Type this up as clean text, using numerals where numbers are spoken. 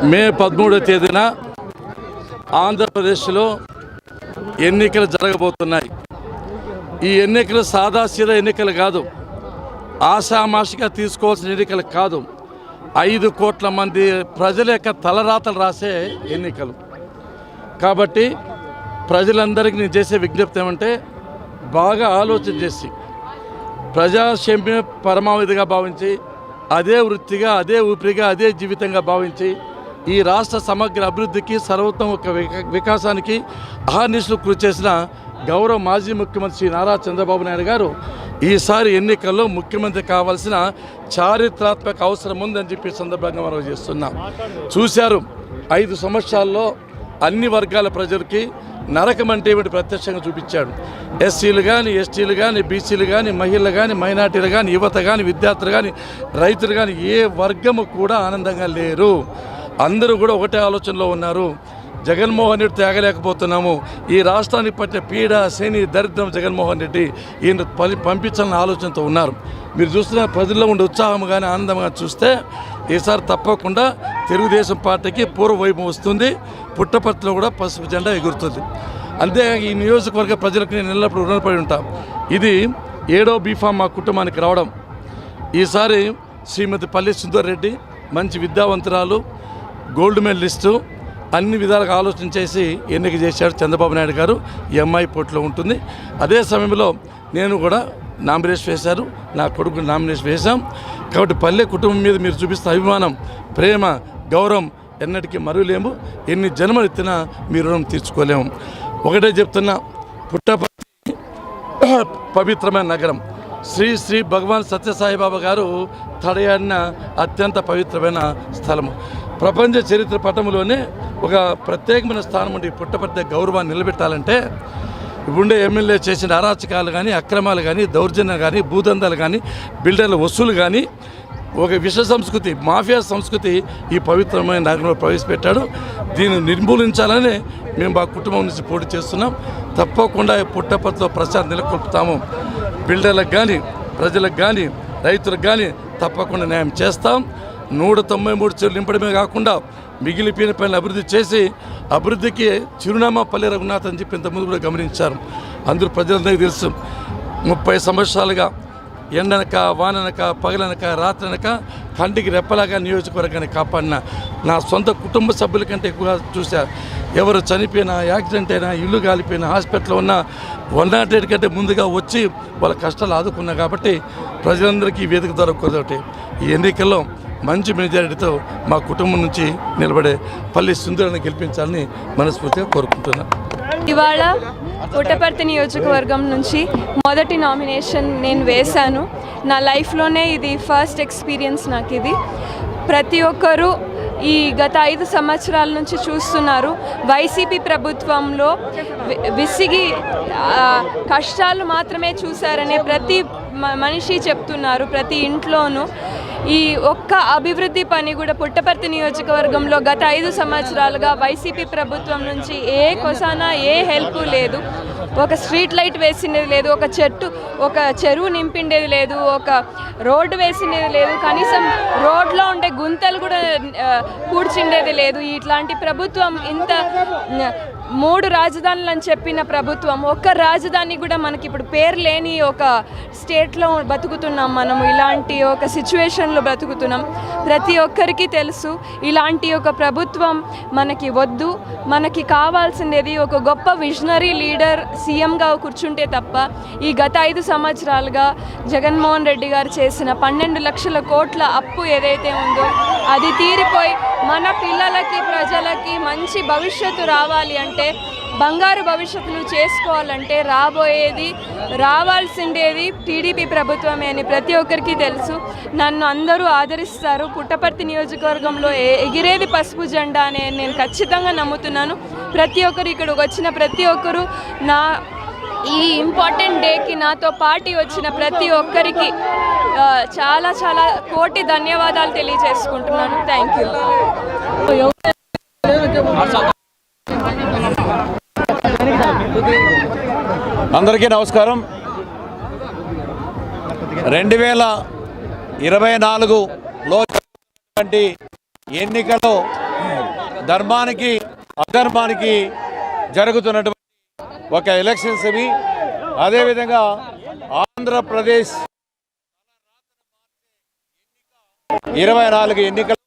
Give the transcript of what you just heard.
మే 13వ తేదీన ఆంధ్రప్రదేశ్లో ఎన్నికలు జరగబోతున్నాయి. ఈ ఎన్నికలు సాదాసీదా ఎన్నికలు కాదు, ఆషామాషిగా తీసుకోవాల్సిన ఎన్నికలు కాదు. 5 కోట్ల మంది ప్రజల యొక్క తలరాతలు రాసే ఎన్నికలు. కాబట్టి ప్రజలందరికీ నేను చేసే విజ్ఞప్తి ఏమంటే, బాగా ఆలోచన చేసి ప్రజాక్షేమమే పరమావధిగా భావించి, అదే వృత్తిగా, అదే ఊపిరిగా, అదే జీవితంగా భావించి ఈ రాష్ట్ర సమగ్ర అభివృద్ధికి, సర్వోత్తమ వికాసానికి అహర్నిశలు కృషి చేసిన గౌరవ మాజీ ముఖ్యమంత్రి శ్రీ నారా చంద్రబాబు నాయుడు గారు ఈసారి ఎన్నికల్లో ముఖ్యమంత్రి కావాల్సిన చారిత్రాత్మక అవసరం ఉందని చెప్పి సందర్భంగా మనం చేస్తున్నాం. చూశారు, 5 సంవత్సరాల్లో అన్ని వర్గాల ప్రజలకి నరకం అంటే ఏమిటి ప్రత్యక్షంగా చూపించాడు. ఎస్సీలు కానీ, ఎస్టీలు కానీ, బీసీలు కానీ, మహిళలు కానీ, మైనార్టీలు కానీ, యువత కానీ, విద్యార్థులు కానీ, రైతులు కానీ, ఏ వర్గము కూడా ఆనందంగా లేరు. అందరూ కూడా ఒకటే ఆలోచనలో ఉన్నారు. జగన్మోహన్ రెడ్డి తేగలేకపోతున్నాము, ఈ రాష్ట్రానికి పట్టిన పీడ, శని, దరిద్రం జగన్మోహన్ రెడ్డి ఈయన పంపించాలన్న ఆలోచనతో ఉన్నారు. మీరు చూస్తున్న ప్రజల్లో ఉండే ఉత్సాహం కానీ, ఆనందంగా చూస్తే ఈసారి తప్పకుండా తెలుగుదేశం పార్టీకి పూర్వ వైభవం వస్తుంది. పుట్టపర్తిలో కూడా పసుపు జెండా ఎగురుతుంది. అంతే ఈ నియోజకవర్గ ప్రజలకు నేను ఎల్లప్పుడూ రుణపడి ఉంటాం. ఇది 7వ బీఫామ్ మా కుటుంబానికి రావడం. ఈసారి శ్రీమతి పల్లి సుందర్ రెడ్డి మంచి విద్యావంతురాలు, గోల్డ్ మెడలిస్టు, అన్ని విధాలుగా ఆలోచన చేసి ఎన్నిక చేశాడు చంద్రబాబు నాయుడు గారు. ఈ అమ్మాయి పోటీలో ఉంటుంది. అదే సమయంలో నేను కూడా నామినేషన్ వేశారు, నా కొడుకు నామినేషన్ వేశాం. కాబట్టి పల్లె కుటుంబం మీద మీరు చూపిస్తున్న అభిమానం, ప్రేమ, గౌరవం ఎన్నటికీ మరువలేము. ఎన్ని జన్మలు ఎత్తినా మీ రుణం తీర్చుకోలేము. ఒకటే చెప్తున్నా, పుట్టపర్తి పవిత్రమైన నగరం. శ్రీ శ్రీ భగవాన్ సత్యసాయిబాబా గారు తడయాడిన అత్యంత పవిత్రమైన స్థలము. ప్రపంచ చరిత్ర పటంలోనే ఒక ప్రత్యేకమైన స్థానం ఉండి పుట్టపర్తి గౌరవాన్ని నిలబెట్టాలంటే ఇప్పుడుండే ఎమ్మెల్యే చేసిన అరాచకాలు కానీ, అక్రమాలు కానీ, దౌర్జన్యాలు కానీ, భూదందాలు కానీ, బిల్డర్ల వసూలు కానీ, ఒక విష సంస్కృతి, మాఫియా సంస్కృతి ఈ పవిత్రమైన నగరంలో ప్రవేశపెట్టాడు. దీన్ని నిర్మూలించాలని మేము మా కుటుంబం నుంచి పోటీ చేస్తున్నాం. తప్పకుండా పుట్టపర్తిలో ప్రచారం నెలకొల్పుతాము. బిల్డర్లకు కానీ, ప్రజలకు కానీ, రైతులకు కానీ తప్పకుండా న్యాయం చేస్తాం. 193 చెరువులు నింపడమే కాకుండా మిగిలిపోయిన పనులు అభివృద్ధి చేసి, అభివృద్ధికి చిరునామా పల్లె రఘునాథ్ అని చెప్పి ఇంతకుముందు కూడా గమనించారు. అందరూ ప్రజలందరికీ తెలుసు. 30 సంవత్సరాలుగా ఎండనక, వాననక, పగలనక, రాత్రనక కంటికి రెప్పలాగా నియోజకవర్గాన్ని కాపాడిన నా సొంత కుటుంబ సభ్యుల కంటే ఎక్కువగా చూశారు. ఎవరు చనిపోయినా, యాక్సిడెంట్ అయినా, ఇల్లు కాలిపోయినా, హాస్పిటల్లో ఉన్న 108 కంటే ముందుగా వచ్చి వాళ్ళ కష్టాలు ఆదుకున్నా. కాబట్టి ప్రజలందరికీ వేదిక ద్వారా కుదరటి ఈ ఎన్నికల్లో మంచి మెజారిటీతో మా కుటుంబం నుంచి నిలబడే పల్లి సుందరని గెలిపించాలని మనస్ఫూర్తిగా కోరుకుంటున్నాను. ఇవాళ పుట్టపర్తి నియోజకవర్గం నుంచి మొదటి నామినేషన్ నేను వేశాను. నా లైఫ్లోనే ఇది ఫస్ట్ ఎక్స్పీరియన్స్ నాకు. ఇది ప్రతి ఒక్కరూ ఈ గత 5 సంవత్సరాల నుంచి చూస్తున్నారు. వైసీపీ ప్రభుత్వంలో విసిగి కష్టాలు మాత్రమే చూశారనే ప్రతి మనిషి చెప్తున్నారు. ప్రతి ఇంట్లోనూ ఈ ఒక్క అభివృద్ధి పని కూడా పుట్టపర్తి నియోజకవర్గంలో గత 5 సంవత్సరాలుగా వైసీపీ ప్రభుత్వం నుంచి ఏ కొసానా ఏ హెల్ప్ లేదు. ఒక స్ట్రీట్ లైట్ వేసిండేది లేదు, ఒక చెరువు నింపిండేది లేదు, ఒక రోడ్డు వేసిండేది లేదు, కనీసం రోడ్లో ఉండే గుంతలు కూడా పూడ్చిండేది లేదు. ఇట్లాంటి ప్రభుత్వం, ఇంత 3 రాజధానులు అని చెప్పిన ప్రభుత్వం, ఒక్క రాజధాని కూడా మనకి ఇప్పుడు పేరు లేని ఒక స్టేట్లో బతుకుతున్నాం. మనము ఇలాంటి ఒక సిచ్యువేషన్లో బతుకుతున్నాం. ప్రతి ఒక్కరికి తెలుసు ఇలాంటి ఒక ప్రభుత్వం మనకి వద్దు. మనకి కావాల్సిందేది ఒక గొప్ప విజనరీ లీడర్ సీఎంగా కూర్చుంటే తప్ప ఈ గత 5 సంవత్సరాలుగా జగన్మోహన్ రెడ్డి గారు చేసిన 12 లక్షల కోట్ల అప్పు ఏదైతే ఉందో అది తీరిపోయి మన పిల్లలకి, ప్రజలకి మంచి భవిష్యత్తు రావాలి అంటే, బంగారు భవిష్యత్తును చేసుకోవాలంటే రావాల్సిండేది టీడీపీ ప్రభుత్వమే అని ప్రతి ఒక్కరికి తెలుసు. నన్ను అందరూ ఆదరిస్తారు. పుట్టపర్తి నియోజకవర్గంలో ఎగిరేది పసుపు జెండా అని నేను ఖచ్చితంగా నమ్ముతున్నాను. ప్రతి ఒక్కరు ఇక్కడికి వచ్చిన ప్రతి ఒక్కరు నా ఈ ఇంపార్టెంట్ డేకి నాతో పార్టీ వచ్చిన ప్రతి ఒక్కరికి చాలా చాలా కోటి ధన్యవాదాలు తెలియజేసుకుంటున్నాను. Thank you. అందరికీ నమస్కారం. 2024లో ఎన్నికలు ధర్మానికి అధర్మానికి జరుగుతున్నటువంటి ఒక ఎలక్షన్స్ ఇవి. అదేవిధంగా ఆంధ్రప్రదేశ్ 24 ఎన్నికలు